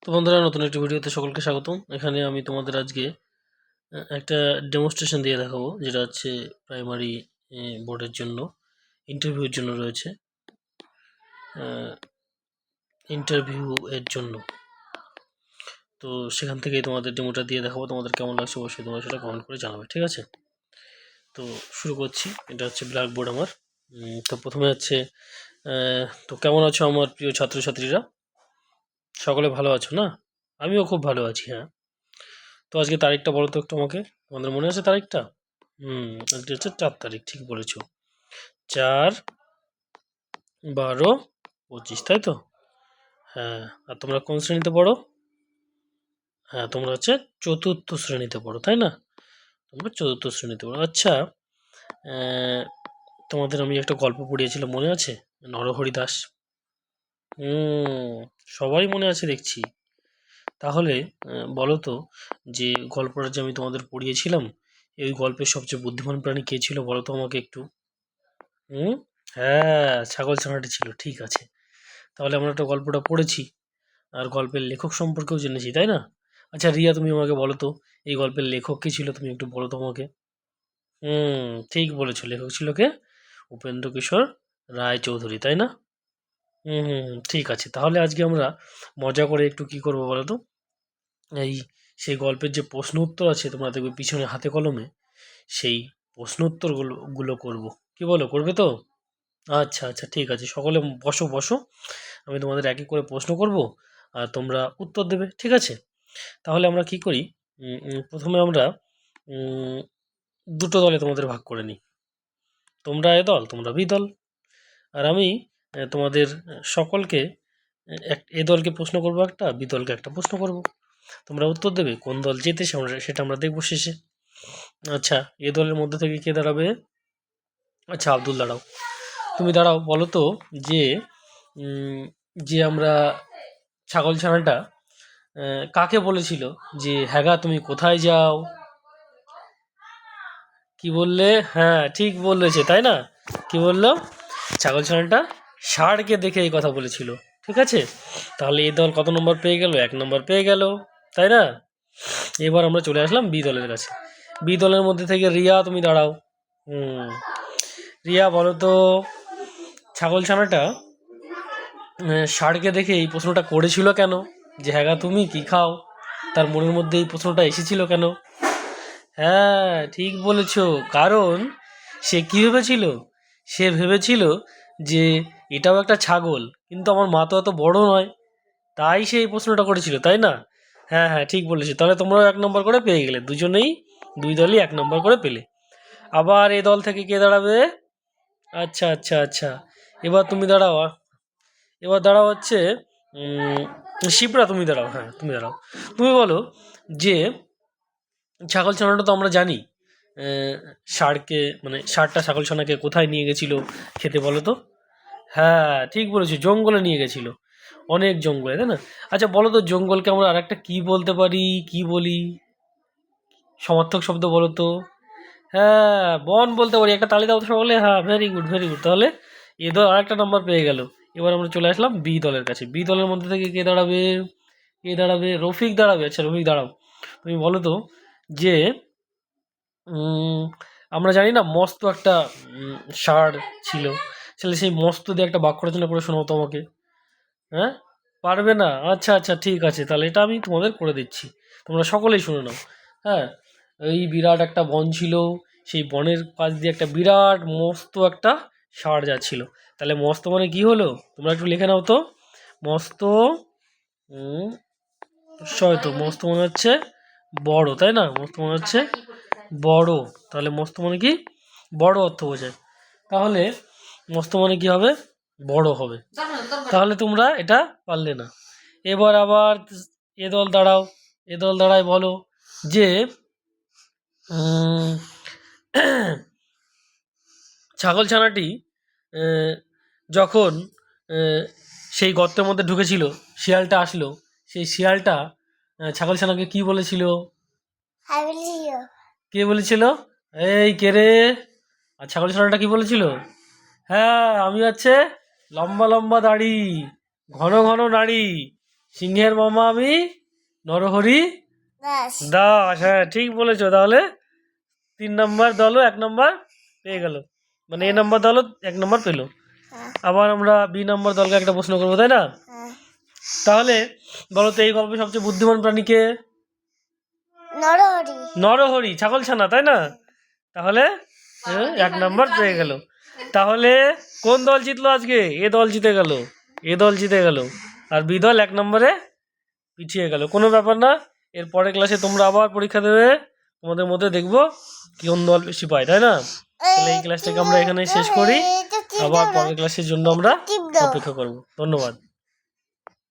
তো বন্ধুরা, নতুন একটি ভিডিওতে সকলকে স্বাগতম। এখানে আমি তোমাদের আজকে একটা ডেমনস্ট্রেশন দিয়ে দেখাবো, যেটা হচ্ছে প্রাইমারি বোর্ডের জন্য ইন্টারভিউর জন্য রয়েছে। ইন্টারভিউ এর জন্য তো সেখান থেকেই তোমাদের ডেমোটা দিয়ে দেখাবো। তোমাদের কেমন লাগছে অবশ্যই তোমরা সেটা কমেন্ট করে জানাবে, ঠিক আছে? তো শুরু করছি। এটা হচ্ছে ব্ল্যাকবোর্ড আমার। তো প্রথমে হচ্ছে তো কেমন আছো আমার প্রিয় ছাত্রছাত্রীরা? সকলে ভালো আছো না? আমিও খুব ভালো আছি, হ্যাঁ। তো আজকে তারিখটা বলো তো একটু আমাকে, তোমাদের মনে আছে তারিখটা? আজকে হচ্ছে 4 তারিখ, ঠিক বলেছো। 4/12/25, তাই তো? হ্যাঁ। আর তোমরা কোন শ্রেণীতে পড়ো? হ্যাঁ, তোমরা হচ্ছে চতুর্থ শ্রেণীতে পড়ো, তাই না? তোমরা চতুর্থ শ্রেণীতে পড়ো, আচ্ছা। তোমাদের আমি একটা গল্প পড়িয়েছিলাম, মনে আছে? নরহরি দাস। সবাই মনে আছে দেখছি। তাহলে বলো তো, যে গল্পটা যে আমি তোমাদের পড়িয়েছিলাম, এই গল্পের সবচেয়ে বুদ্ধিমান প্রাণী কে ছিল বলো তো আমাকে একটু। হুম হ্যাঁ, ছাগল ছানাটি ছিল, ঠিক আছে। তাহলে আমরা একটা গল্পটা পড়েছি, আর গল্পের লেখক সম্পর্কেও জেনেছি, তাই না? আচ্ছা রিয়া, তুমি আমাকে বলো তো, এই গল্পের লেখক কে ছিল? তুমি একটু বলো তো আমাকে। ঠিক বলেছো, লেখক ছিল কে? উপেন্দ্র কিশোর রায় চৌধুরী, তাই না? ঠিক আছে। তাহলে আজকে আমরা মজা করে একটু কি করবো বলো তো, এই সেই গল্পের যে প্রশ্ন উত্তর আছে, তোমরা দেখবে পিছনে হাতে কলমে, সেই প্রশ্ন উত্তরগুলো গুলো করবো। কি বলো, করবে তো? আচ্ছা আচ্ছা, ঠিক আছে। সকলে বসো বসো, আমি তোমাদের এক এক করে প্রশ্ন করব, আর তোমরা উত্তর দেবে, ঠিক আছে? তাহলে আমরা কি করি, প্রথমে আমরা উম, দুটো দলে তোমাদের ভাগ করে নিই। তোমরা এ দল, তোমরা বি দল। আর আমি তোমাদের সকলকে এ দলকে প্রশ্ন করব একটা, বি দলকে একটা প্রশ্ন করব। তোমরা উত্তর দেবে, কোন দল জেতে সেটা আমরা দেখবো শেষে। আচ্ছা, এ দলের মধ্যে থেকে কে দাঁড়াবে? আচ্ছা, আব্দুল দাঁড়াও। তুমি দাঁড়াও, বলো তো, যে যে আমরা ছাগল ছানাটা কাকে বলেছিল যে হ্যাঁ গা তুমি কোথায় যাও? কি বললে? হ্যাঁ, ঠিক বলেছে, তাই না? কি বললো? ছাগল ছানাটা ষাঁড়কে দেখে এই কথা বলেছিল, ঠিক আছে? তাহলে এই দল কত নম্বর পেয়ে গেল? 1 নম্বর পেয়ে গেল, তাই না? এবার আমরা চলে আসলাম বি দলের কাছে। বি দলের মধ্যে থেকে রিয়া, তুমি দাঁড়াও। হুম রিয়া, বলো তো, ছাগল ছানাটা ষাঁড়কে দেখে এই প্রশ্নটা করেছিল কেন, যে হ্যাঁ গা তুমি কি খাও? তার মনের মধ্যে এই প্রশ্নটা এসেছিল কেন? হ্যাঁ, ঠিক বলেছ। কারণ সে কি ভেবেছিল? সে ভেবেছিল যে এটাও একটা ছাগল, কিন্তু আমার মা তো অত বড় নয়, তাই সে এই প্রশ্নটা করেছিল, তাই না? হ্যাঁ হ্যাঁ, ঠিক বলেছো। তাহলে তোমরাও 1 নম্বর করে পেয়ে গেলে, দুজনেই, দুই দলই 1 নম্বর করে পেলে। আবার এই দল থেকে কে দাঁড়াবে? আচ্ছা আচ্ছা আচ্ছা, এবার তুমি দাঁড়াও। এবার দাঁড়াও হচ্ছে শিপ্রা, তুমি দাঁড়াও। হ্যাঁ, তুমি দাঁড়াও। তুমি বলো, যে ছাগল ছানাটা তো আমরা জানি, ষাঁড়কে মানে ষাঁড়টা ছাগল ছানাকে কোথায় নিয়ে গেছিল খেতে, বলো তো? হ্যাঁ, ঠিক বলেছো, জঙ্গলে নিয়ে গেছিল, অনেক জঙ্গলে, তাই না? আচ্ছা বলো তো, জঙ্গলকে আমরা আরেকটা কি বলতে পারি? কি বলি সমার্থক শব্দ, বলো তো? হ্যাঁ, বন বলতে পারি। একটা তালি দাও তো সকলে। হ্যাঁ, ভেরি গুড ভেরি গুড। তাহলে এ দল আরেকটা নাম্বার পেয়ে গেল। এবার আমরা চলে আসলাম বি দলের কাছে। বি দলের মধ্যে থেকে কে দাঁড়াবে? কে দাঁড়াবে? রফিক দাঁড়াবে। আচ্ছা রফিক দাঁড়াও। তুমি বলো তো, যে আমরা জানি না মস্ত একটা ষাঁড় ছিল, তাহলে সেই মস্ত দিয়ে একটা বাক্য রচনা করে শোনাও তো আমাকে। হ্যাঁ, পারবে না? আচ্ছা আচ্ছা, ঠিক আছে, তাহলে এটা আমি তোমাদের করে দিচ্ছি, তোমরা সকলেই শুনে নাও। হ্যাঁ, এই বিরাট একটা বন ছিল, সেই বনের পাশ দিয়ে একটা বিরাট মস্ত একটা ষাঁড় যাচ্ছিল। তাহলে মস্ত মানে কি হলো, তোমরা একটু লিখে নাও তো। মস্ত, তো মস্ত মানে হচ্ছে বড়, তাই না? মস্ত মানে হচ্ছে বড়। তাহলে মস্ত মানে কি? বড় অর্থ বোঝায়। তাহলে মস্ত মানে কি হবে? বড় হবে। তাহলে তোমরা এটা পারলে না। এবার আবার এ দল দাঁড়াও। এ দল দাঁড়ায়, বলো, যে ছাগল ছানাটি যখন সেই গর্তের মধ্যে ঢুকেছিল, শিয়ালটা আসলো, সেই শিয়ালটা ছাগল ছানাকে কি বলেছিল? কে বলেছিল? এই কে রে? আর ছাগল ছানাটা কি বলেছিল? হ্যাঁ, আমি হচ্ছে লম্বা লম্বা দাড়ি, ঘন ঘন নাড়ি, সিংহের মামা আমি, নরহরি দাস। দাস। হ্যাঁ ঠিক বলেছো। তাহলে 3 নম্বর দলও 1 নম্বর পেয়ে গেল, মানে এ নম্বর দলও 1 নম্বর পেলো। হ্যাঁ, আবার আমরা বি নম্বর দলকে একটা প্রশ্ন করবো, তাই না? হ্যাঁ। তাহলে বলো তো এই গল্পে সবচেয়ে বুদ্ধিমান প্রাণীকে? নরহরি। নরহরি, ছাগল ছানা, তাই না? তাহলে 1 নম্বর পেয়ে গেল। তাহলে কোন দল জিতলো আজকে? এ দল জিতে গেল, এ দল জিতে গেল, আর বি দল 1 নম্বরে পিছিয়ে গেল। কোনো ব্যাপার না, এর পরের ক্লাসে তোমরা আবার পরীক্ষা দেবে, তোমাদের মধ্যে দেখবো কোন দল বেশি পায়, তাই না? তাহলে এই ক্লাসটাকে আমরা এখানে শেষ করি, আবার পরের ক্লাসের জন্য আমরা অপেক্ষা করব। ধন্যবাদ।